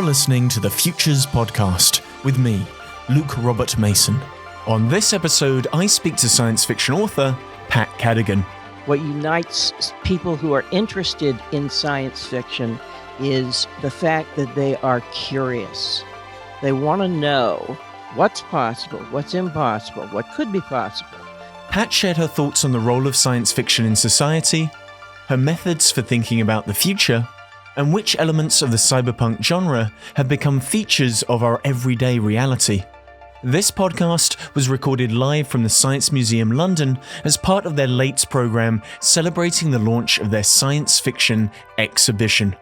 listening to the Futures Podcast with me, Luke Robert Mason. On this episode, I speak to science fiction author Pat Cadigan. What unites people who are interested in science fiction is the fact that they are curious. They want to know what's possible, what's impossible, what could be possible. Pat shared her thoughts on the role of science fiction in society, her methods for thinking about the future, and which elements of the cyberpunk genre have become features of our everyday reality. This podcast was recorded live from the Science Museum London as part of their Lates programme celebrating the launch of their science fiction exhibition.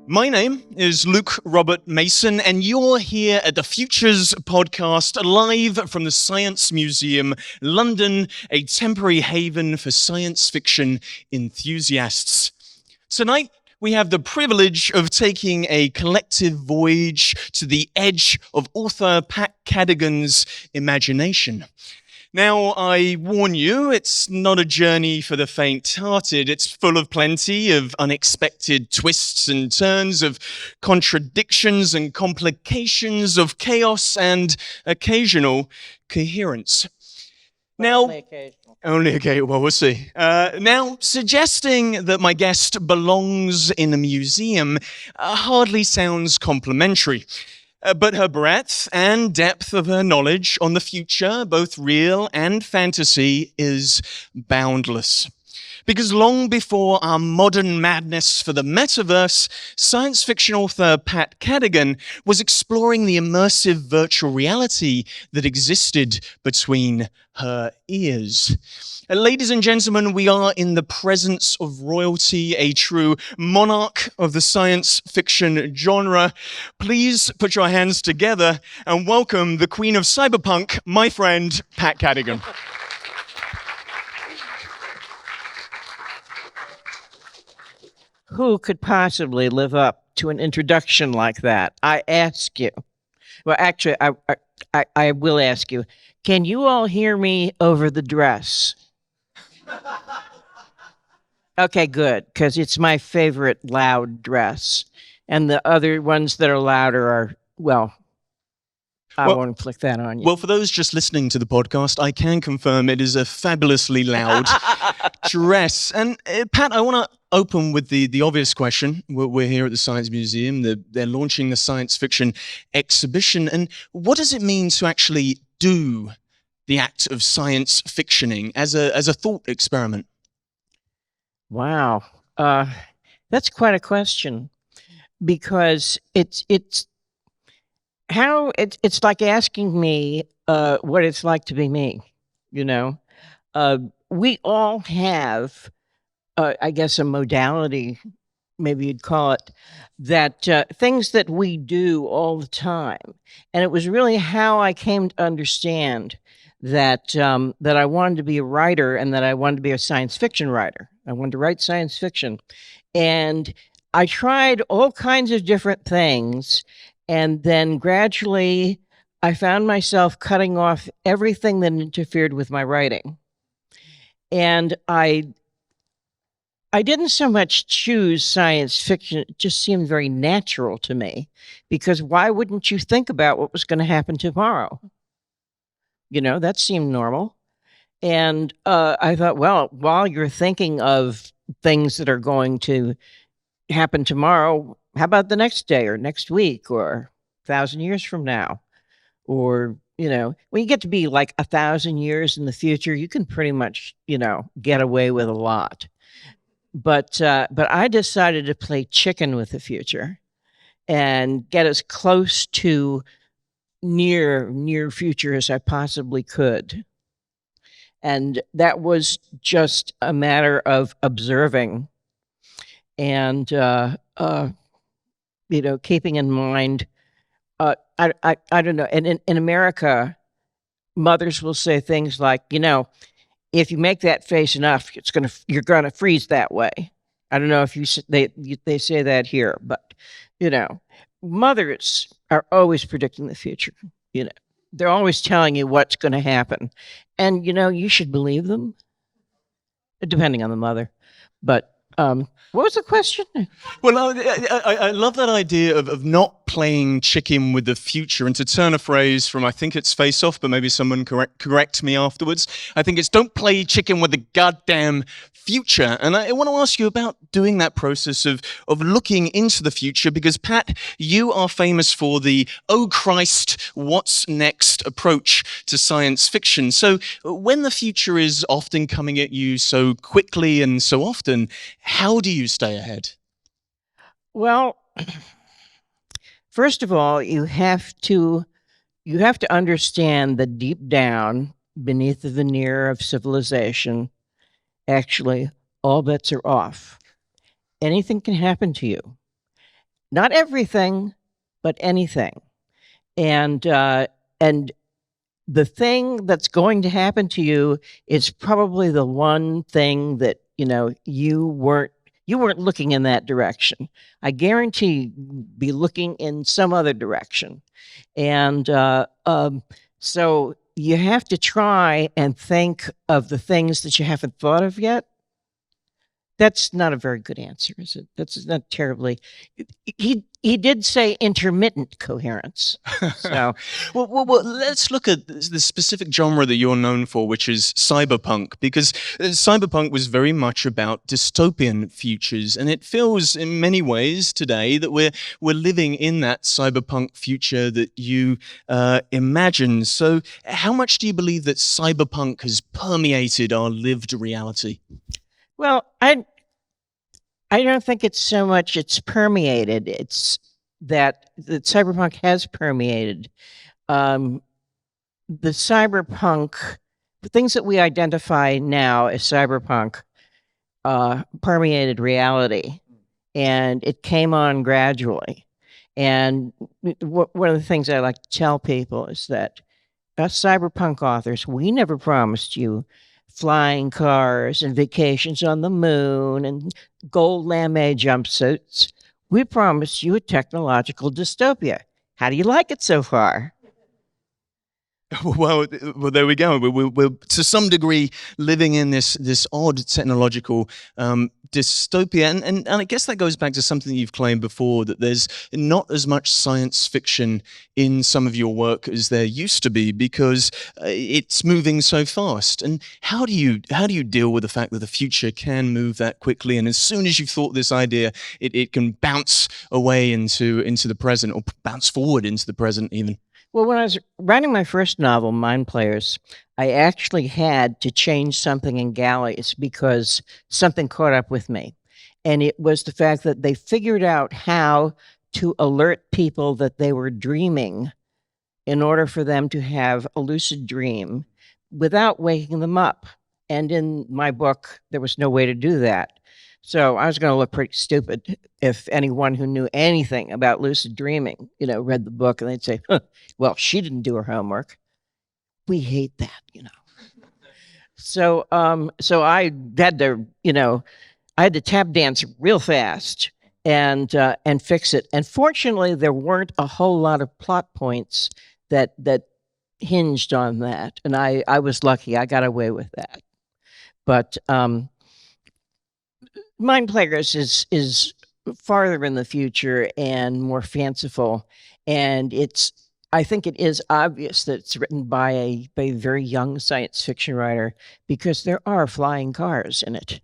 My name is Luke Robert Mason, and you're here at the Futures Podcast, live from the Science Museum London, a temporary haven for science fiction enthusiasts. Tonight, we have the privilege of taking a collective voyage to the edge of author Pat Cadigan's imagination. Now, I warn you, it's not a journey for the faint-hearted. It's full of plenty of unexpected twists and turns, of contradictions and complications, of chaos and occasional coherence. Now, only occasional. Well, we'll see. Now, suggesting that my guest belongs in a museum hardly sounds complimentary. But her breadth and depth of her knowledge on the future, both real and fantasy, is boundless. Because long before our modern madness for the metaverse, science fiction author Pat Cadigan was exploring the immersive virtual reality that existed between her ears. Ladies and gentlemen, we are in the presence of royalty, a true monarch of the science fiction genre. Please put your hands together and welcome the queen of cyberpunk, my friend, Pat Cadigan. Who could possibly live up to an introduction like that? I ask you. Well, actually, I will ask you. Can you all hear me over the dress? Okay, good, because it's my favorite loud dress. And the other ones that are louder are, I won't inflict that on you. Well, for those just listening to the podcast, I can confirm it is a fabulously loud dress. And Pat, I want to open with the obvious question. We're here at the Science Museum. They're launching the science fiction exhibition. And what does it mean to actually do the act of science fictioning as a thought experiment? Wow. That's quite a question, because it's like asking me what it's like to be me, you know? We all have, I guess, a modality, maybe you'd call it, that things that we do all the time. And it was really how I came to understand that I wanted to be a writer and that I wanted to be a science fiction writer. I wanted to write science fiction. And I tried all kinds of different things. And then gradually I found myself cutting off everything that interfered with my writing. And I didn't so much choose science fiction. It just seemed very natural to me, because why wouldn't you think about what was going to happen tomorrow? You know, that seemed normal. And I thought, well, while you're thinking of things that are going to happen tomorrow, how about the next day or next week or 1,000 years from now? Or, you know, when you get to be like 1,000 years in the future, you can pretty much, get away with a lot. But I decided to play chicken with the future and get as close to near future as I possibly could. And that was just a matter of observing and, keeping in mind, I don't know. And in America, mothers will say things like, if you make that face enough, you're gonna freeze that way. I don't know if they say that here, but mothers are always predicting the future. They're always telling you what's going to happen, and you should believe them, depending on the mother. But What was the question? Well, I love that idea of not playing chicken with the future. And to turn a phrase from, I think it's Face Off, but maybe someone correct me afterwards. I think it's don't play chicken with the goddamn future. And I want to ask you about doing that process of looking into the future, because Pat, you are famous for the "oh Christ, what's next" approach to science fiction. So when the future is often coming at you so quickly and so often, how do you stay ahead? Well, first of all, you have to understand that deep down, beneath the veneer of civilization, actually, all bets are off. Anything can happen to you. Not everything, but anything. And the thing that's going to happen to you is probably the one thing that you weren't looking in that direction. I guarantee be looking in some other direction. And so you have to try and think of the things that you haven't thought of yet. That's not a very good answer, is it? That's not terribly. He did say intermittent coherence. So, well, let's look at the specific genre that you're known for, which is cyberpunk, because cyberpunk was very much about dystopian futures, and it feels in many ways today that we're living in that cyberpunk future that you imagine. So, how much do you believe that cyberpunk has permeated our lived reality? Well, I don't think it's so much it's permeated. It's that cyberpunk has permeated. The cyberpunk, the things that we identify now as cyberpunk, permeated reality, and it came on gradually. And one of the things I like to tell people is that us cyberpunk authors, we never promised you flying cars and vacations on the moon and gold lame jumpsuits. We promised you a technological dystopia. How do you like it so far? Well, there we go. We're to some degree living in this odd technological dystopia, and I guess that goes back to something you've claimed before, that there's not as much science fiction in some of your work as there used to be, because it's moving so fast. And how do you deal with the fact that the future can move that quickly, and as soon as you've thought this idea, it can bounce away into the present, or bounce forward into the present even? Well, when I was writing my first novel, Mind Players, I actually had to change something in galleys because something caught up with me. And it was the fact that they figured out how to alert people that they were dreaming in order for them to have a lucid dream without waking them up. And in my book, there was no way to do that. So I was going to look pretty stupid if anyone who knew anything about lucid dreaming, read the book and they'd say, huh, well, she didn't do her homework. We hate that, So, so I had to, I had to tap dance real fast and fix it. And fortunately, there weren't a whole lot of plot points that hinged on that. And I was lucky. I got away with that. But Mind Players is farther in the future and more fanciful, and I think it is obvious that it's written by a very young science fiction writer, because there are flying cars in it.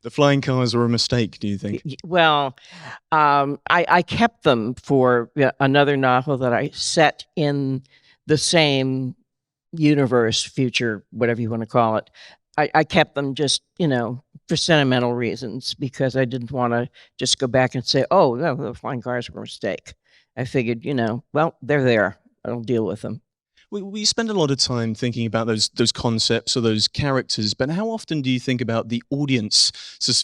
The flying cars were a mistake, do you think? Well, I kept them for another novel that I set in the same universe, future, whatever you want to call it. I kept them just, for sentimental reasons, because I didn't want to just go back and say, oh, no, the flying cars were a mistake. I figured, well, they're there. I'll deal with them. We spend a lot of time thinking about those concepts or those characters, but how often do you think about the audience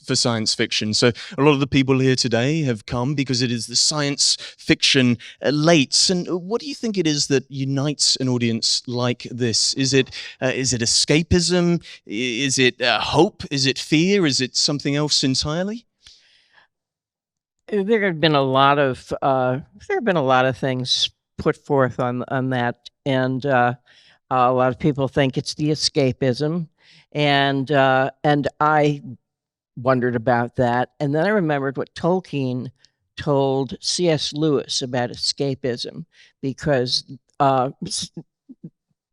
for science fiction? So a lot of the people here today have come because it is the science fiction lates. And what do you think it is that unites an audience like this? Is it escapism? Is it hope? Is it fear? Is it something else entirely? There have been a lot of things put forth on that, and a lot of people think it's the escapism, and I wondered about that. And then I remembered what Tolkien told C.S. Lewis about escapism, because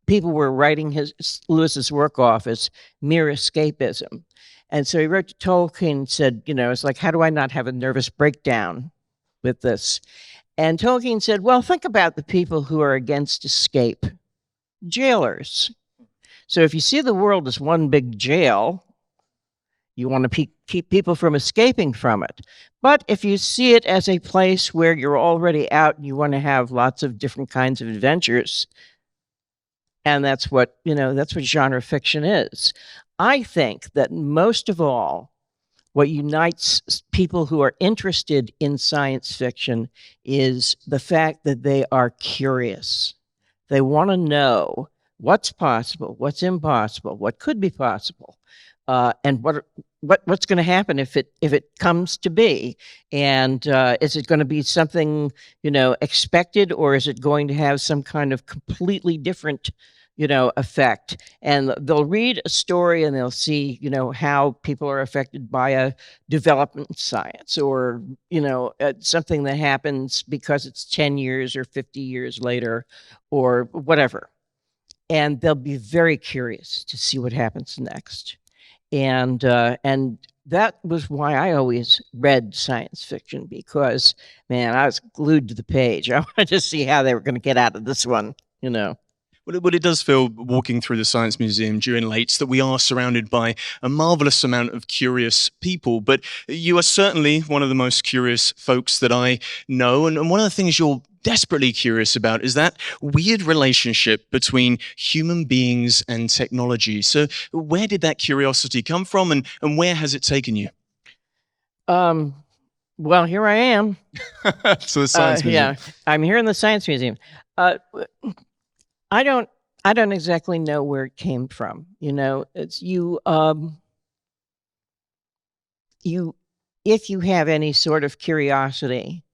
people were writing Lewis's work off as mere escapism. And so he wrote to Tolkien and said, it's like, how do I not have a nervous breakdown with this? And Tolkien said, well, think about the people who are against escape. Jailers. So if you see the world as one big jail, you want to keep people from escaping from it. But if you see it as a place where you're already out and you want to have lots of different kinds of adventures, and that's what genre fiction is. I think that most of all, what unites people who are interested in science fiction is the fact that they are curious. They want to know what's possible, what's impossible, what could be possible, and what's going to happen if it comes to be. And is it going to be something expected, or is it going to have some kind of completely different effect? And they'll read a story and they'll see how people are affected by a development in science, or something that happens because it's 10 years or 50 years later or whatever. And they'll be very curious to see what happens next. And that was why I always read science fiction, because, man, I was glued to the page. I wanted to see how they were going to get out of this one, Well, it does feel, walking through the Science Museum during Lates, that we are surrounded by a marvelous amount of curious people. But you are certainly one of the most curious folks that I know. And one of the things you're desperately curious about is that weird relationship between human beings and technology. So where did that curiosity come from, and where has it taken you? Well, here I am. So the Science Museum. Yeah, I'm here in the Science Museum. I don't exactly know where it came from. It's you. If you have any sort of curiosity,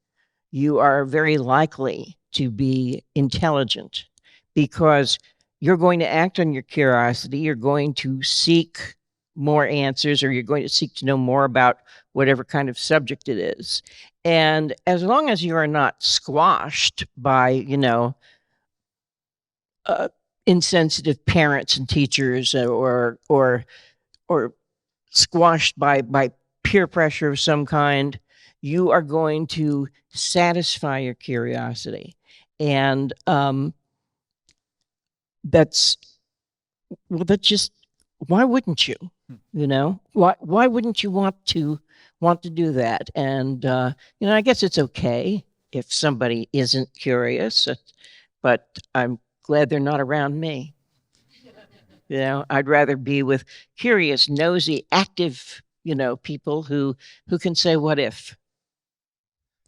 you are very likely to be intelligent, because you're going to act on your curiosity. You're going to seek more answers, or you're going to seek to know more about whatever kind of subject it is. And as long as you are not squashed by, insensitive parents and teachers, or squashed by peer pressure of some kind, you are going to satisfy your curiosity. And that's just, why wouldn't you? Why wouldn't you want to do that? And I guess it's okay if somebody isn't curious, but I'm glad they're not around me. I'd rather be with curious, nosy, active, people who can say, what if?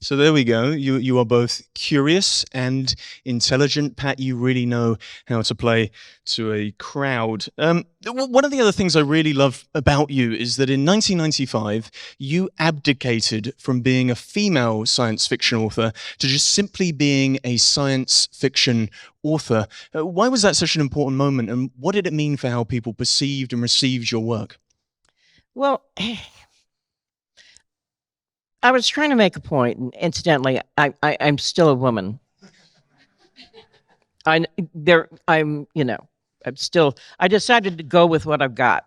So there we go. You are both curious and intelligent. Pat, you really know how to play to a crowd. One of the other things I really love about you is that in 1995, you abdicated from being a female science fiction author to just simply being a science fiction author. Why was that such an important moment, and what did it mean for how people perceived and received your work? Well, I was trying to make a point, and incidentally, I'm still a woman. I decided to go with what I've got.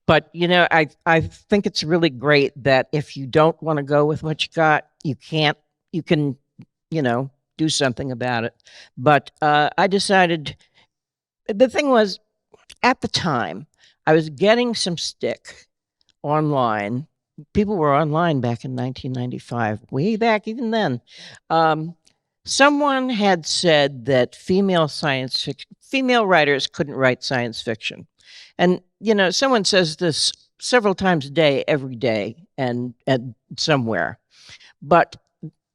But, I think it's really great that if you don't want to go with what you got, you can, do something about it. But I decided, the thing was, at the time, I was getting some stick online. People were online back in 1995, way back even then. Someone had said that female writers couldn't write science fiction. And, someone says this several times a day, every day, and somewhere. But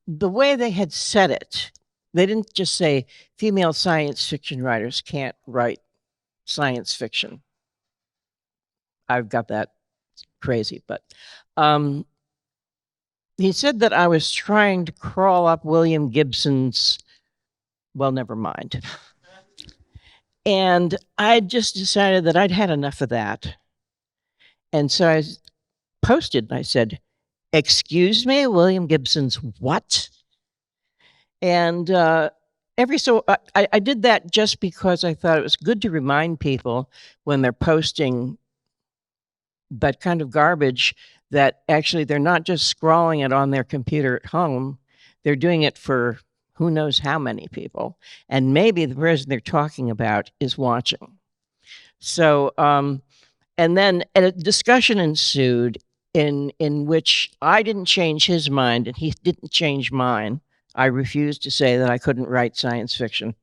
the way they had said it, they didn't just say female science fiction writers can't write science fiction. I've got that crazy, but he said that I was trying to crawl up William Gibson's, well, never mind. And I just decided that I'd had enough of that. And so I posted, and I said, "Excuse me, William Gibson's what?" And I did that just because I thought it was good to remind people when they're posting that kind of garbage that actually they're not just scrawling it on their computer at home. They're doing it for who knows how many people. And maybe the person they're talking about is watching. So, and then a discussion ensued in which I didn't change his mind and he didn't change mine. I refused to say that I couldn't write science fiction.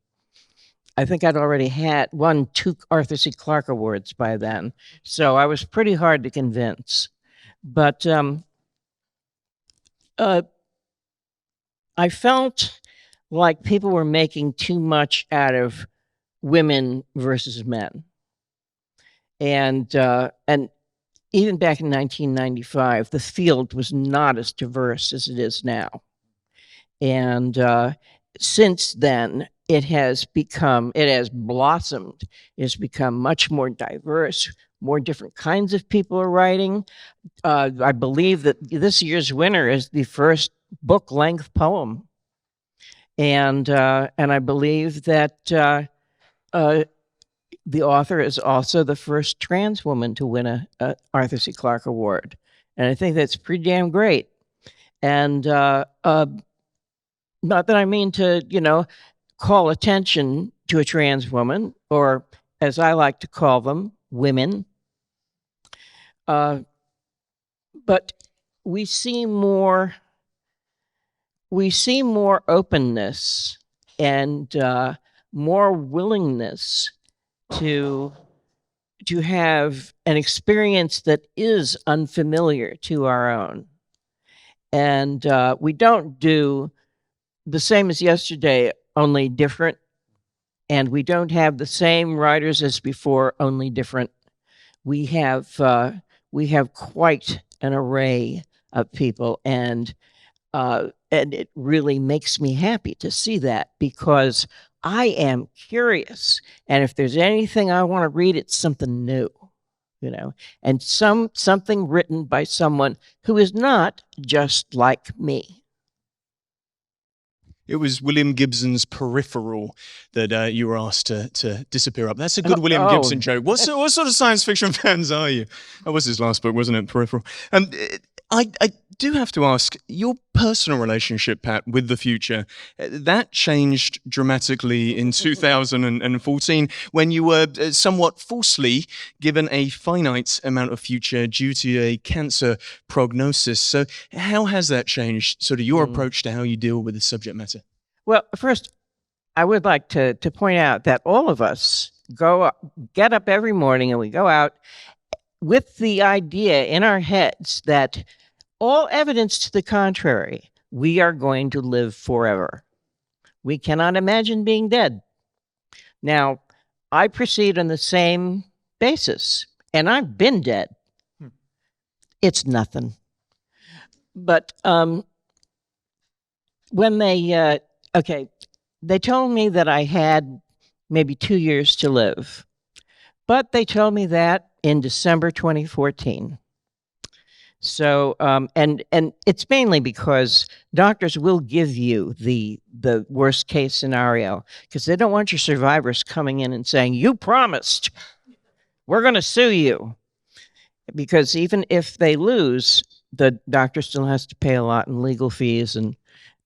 I think I'd already won 2 Arthur C. Clarke Awards by then, so I was pretty hard to convince. But I felt like people were making too much out of women versus men. And even back in 1995, the field was not as diverse as it is now. And since then, it has blossomed. It has become much more diverse. More different kinds of people are writing. I believe that this year's winner is the first book-length poem. And I believe that the author is also the first trans woman to win a Arthur C. Clarke Award. And I think that's pretty damn great. And not that I mean to, call attention to a trans woman, or as I like to call them, women. But we see more openness and more willingness to have an experience that is unfamiliar to our own. And we don't do the same as yesterday, only different. And we don't have the same writers as before, only different. We have quite an array of people, and it really makes me happy to see that, because I am curious, and if there's anything I want to read, it's something new, and something written by someone who is not just like me. It was William Gibson's Peripheral that you were asked to disappear up. That's a good William Gibson joke. What sort of science fiction fans are you? That was his last book, wasn't it? Peripheral. I do have to ask, your personal relationship, Pat, with the future, that changed dramatically in 2014 when you were somewhat falsely given a finite amount of future due to a cancer prognosis. So how has that changed sort of your approach to how you deal with the subject matter? Well, first, I would like to point out that all of us get up every morning and we go out with the idea in our heads that all evidence to the contrary, we are going to live forever. We cannot imagine being dead. Now, I proceed on the same basis, and I've been dead. It's nothing. But when they told me that I had maybe 2 years to live, but they told me that in December 2014. So, and it's mainly because doctors will give you the worst case scenario, because they don't want your survivors coming in and saying, "You promised, we're going to sue you." Because even if they lose, the doctor still has to pay a lot in legal fees, and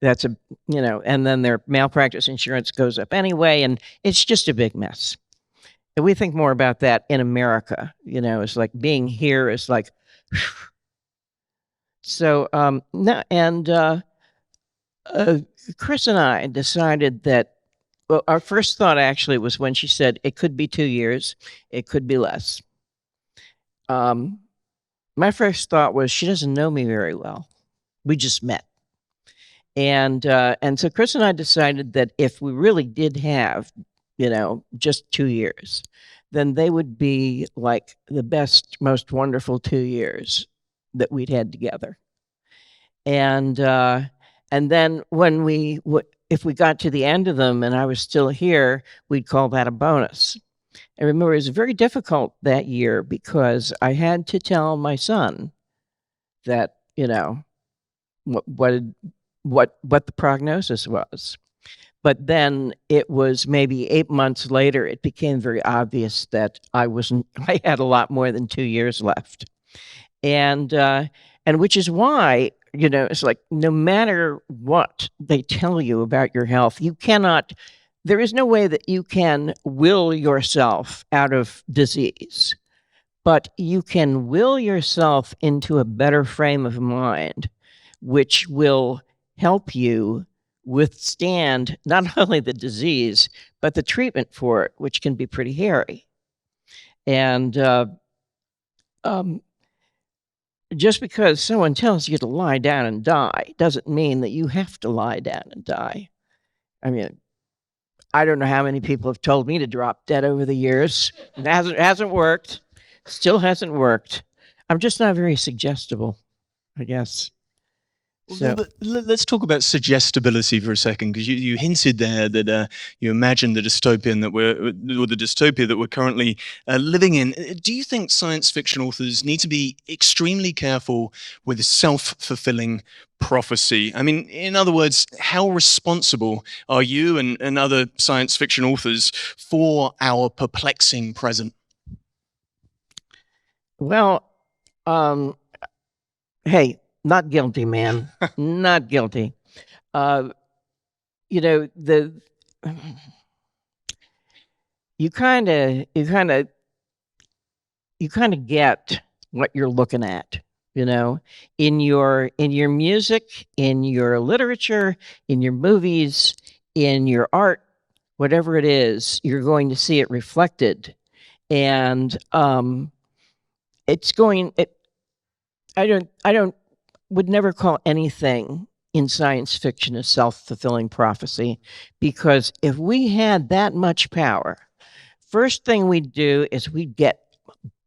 that's and then their malpractice insurance goes up anyway, and it's just a big mess. And we think more about that in America, it's like being here is like, so, Chris and I decided that, well, our first thought actually was when she said it could be 2 years, it could be less. My first thought was she doesn't know me very well. We just met. And so Chris and I decided that if we really did have, just 2 years, then they would be like the best, most wonderful 2 years that we'd had together. And then when if we got to the end of them and I was still here, we'd call that a bonus. I remember it was very difficult that year because I had to tell my son that, what the prognosis was. But then it was maybe 8 months later, it became very obvious that I had a lot more than 2 years left. And which is why, it's like, no matter what they tell you about your health, there is no way that you can will yourself out of disease, but you can will yourself into a better frame of mind, which will help you withstand not only the disease, but the treatment for it, which can be pretty hairy. And just because someone tells you to lie down and die doesn't mean that you have to lie down and die. I mean, I don't know how many people have told me to drop dead over the years. It hasn't worked. Still hasn't worked. I'm just not very suggestible, I guess. So let's talk about suggestibility for a second, because you hinted there that you imagine the dystopia that we're currently living in. Do you think science fiction authors need to be extremely careful with self-fulfilling prophecy? I mean, in other words, how responsible are you and other science fiction authors for our perplexing present? Well, hey, not guilty, man. Not guilty. You kind of get what you're looking at, in your music, in your literature, in your movies, in your art, whatever it is, you're going to see it reflected. And I would never call anything in science fiction a self-fulfilling prophecy, because if we had that much power, first thing we'd do is we'd get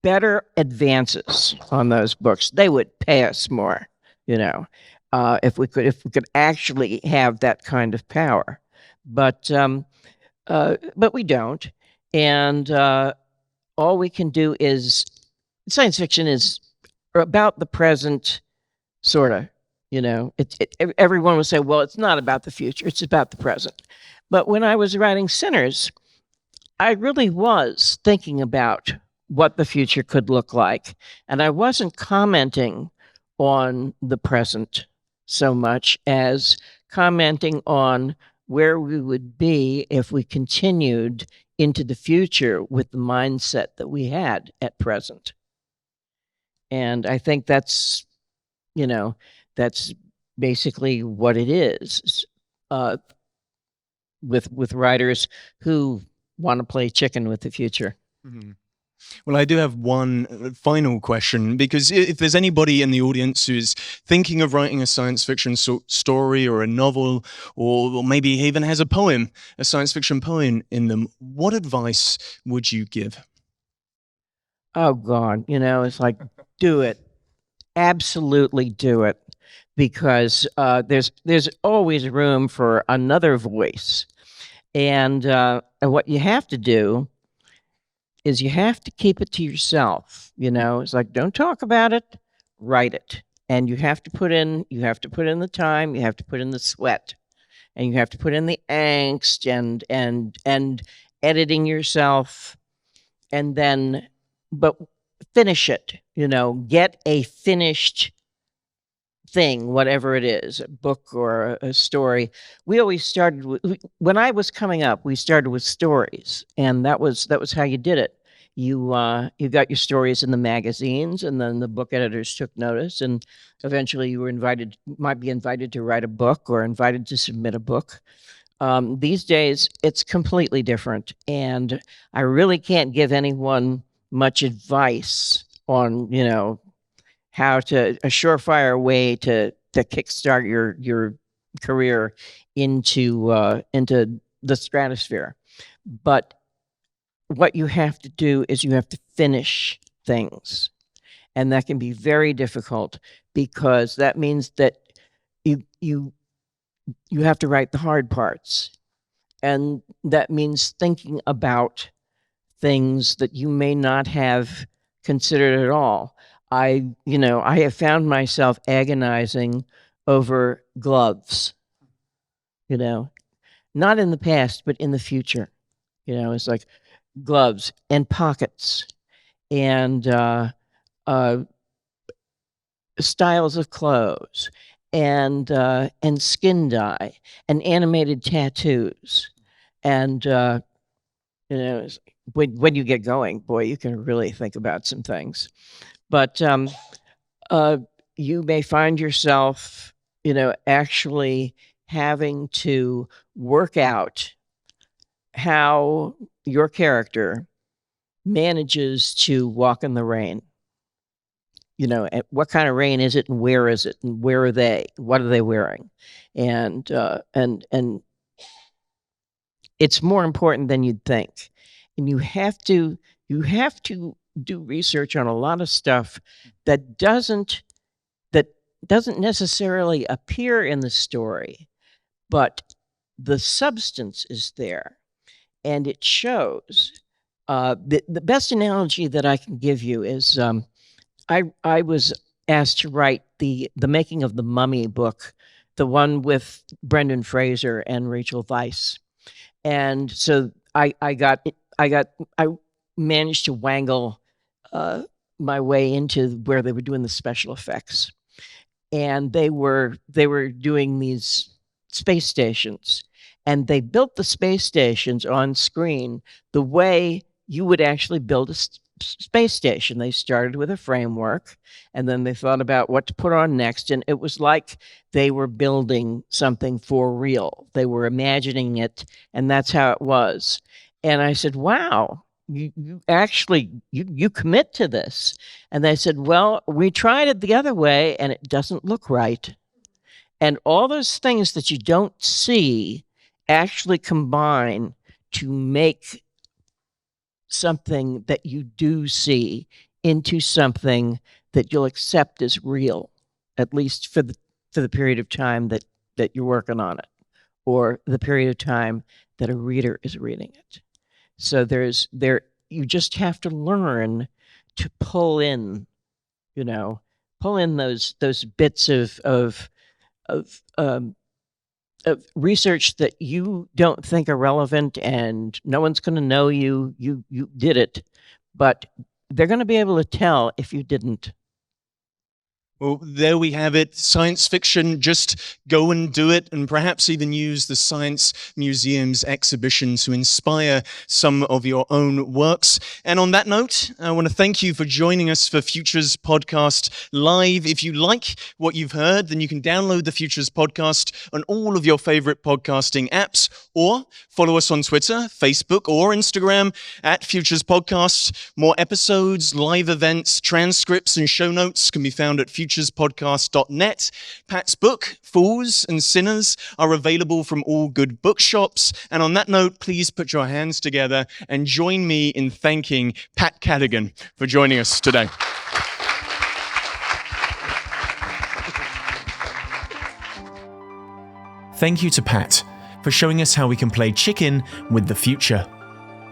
better advances on those books. They would pay us more, if we could actually have that kind of power. But we don't, and all we can do is science fiction is about the present. Sort of, everyone would say, well, it's not about the future, it's about the present. But when I was writing Synners, I really was thinking about what the future could look like. And I wasn't commenting on the present so much as commenting on where we would be if we continued into the future with the mindset that we had at present. And I think that's basically what it is, with writers who want to play chicken with the future. Mm-hmm. Well, I do have one final question, because if there's anybody in the audience who's thinking of writing a science fiction story or a novel, or maybe even has a poem, a science fiction poem in them, what advice would you give? Oh, God, it's like, do it. Absolutely do it, because there's always room for another voice, and what you have to do is you have to keep it to yourself. It's like, don't talk about it, write it, and you have to put in the time, you have to put in the sweat, and you have to put in the angst and editing yourself, and then but finish it. Get a finished thing, whatever it is, a book or a story. We always started when I was coming up, we started with stories, and that was how you did it. You got your stories in the magazines, and then the book editors took notice, and eventually you might be invited to write a book or invited to submit a book. These days, it's completely different, and I really can't give anyone much advice on, how to a surefire way to kickstart your career into the stratosphere. But what you have to do is you have to finish things, and that can be very difficult, because that means that you have to write the hard parts, and that means thinking about things that you may not have considered at all. I have found myself agonizing over gloves, not in the past, but in the future. It's like gloves and pockets and styles of clothes and skin dye and animated tattoos. And, when you get going, boy, you can really think about some things. But you may find yourself, actually having to work out how your character manages to walk in the rain. What kind of rain is it, and where is it, and where are they? What are they wearing? And it's more important than you'd think. And you have to do research on a lot of stuff that doesn't necessarily appear in the story, but the substance is there, and it shows. The best analogy that I can give you is I was asked to write the Making of the Mummy book, the one with Brendan Fraser and Rachel Weisz, and so I managed to wangle my way into where they were doing the special effects, and they were doing these space stations, and they built the space stations on screen the way you would actually build a space station. They started with a framework, and then they thought about what to put on next, and it was like they were building something for real. They were imagining it, and that's how it was. And I said, wow, you actually you commit to this. And they said, well, we tried it the other way, and it doesn't look right. And all those things that you don't see actually combine to make something that you do see into something that you'll accept as real, at least for the period of time that you're working on it, or the period of time that a reader is reading it. So you just have to learn to pull in those bits of research that you don't think are relevant, and no one's going to know you did it, but they're going to be able to tell if you didn't. Well, there we have it. Science fiction, just go and do it, and perhaps even use the Science Museum's exhibition to inspire some of your own works. And on that note, I want to thank you for joining us for Futures Podcast Live. If you like what you've heard, then you can download the Futures Podcast on all of your favorite podcasting apps, or follow us on Twitter, Facebook, or Instagram at Futures Podcast. More episodes, live events, transcripts, and show notes can be found at futurespodcast.net. Pat's book, Fools and Synners, are available from all good bookshops. And on that note, please put your hands together and join me in thanking Pat Cadigan for joining us today. Thank you to Pat for showing us how we can play chicken with the future.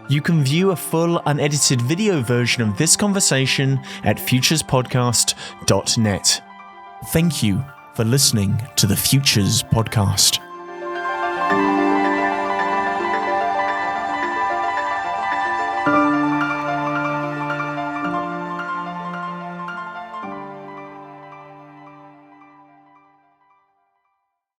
You can view a full unedited video version of this conversation at futurespodcast.net. Thank you for listening to the Futures Podcast.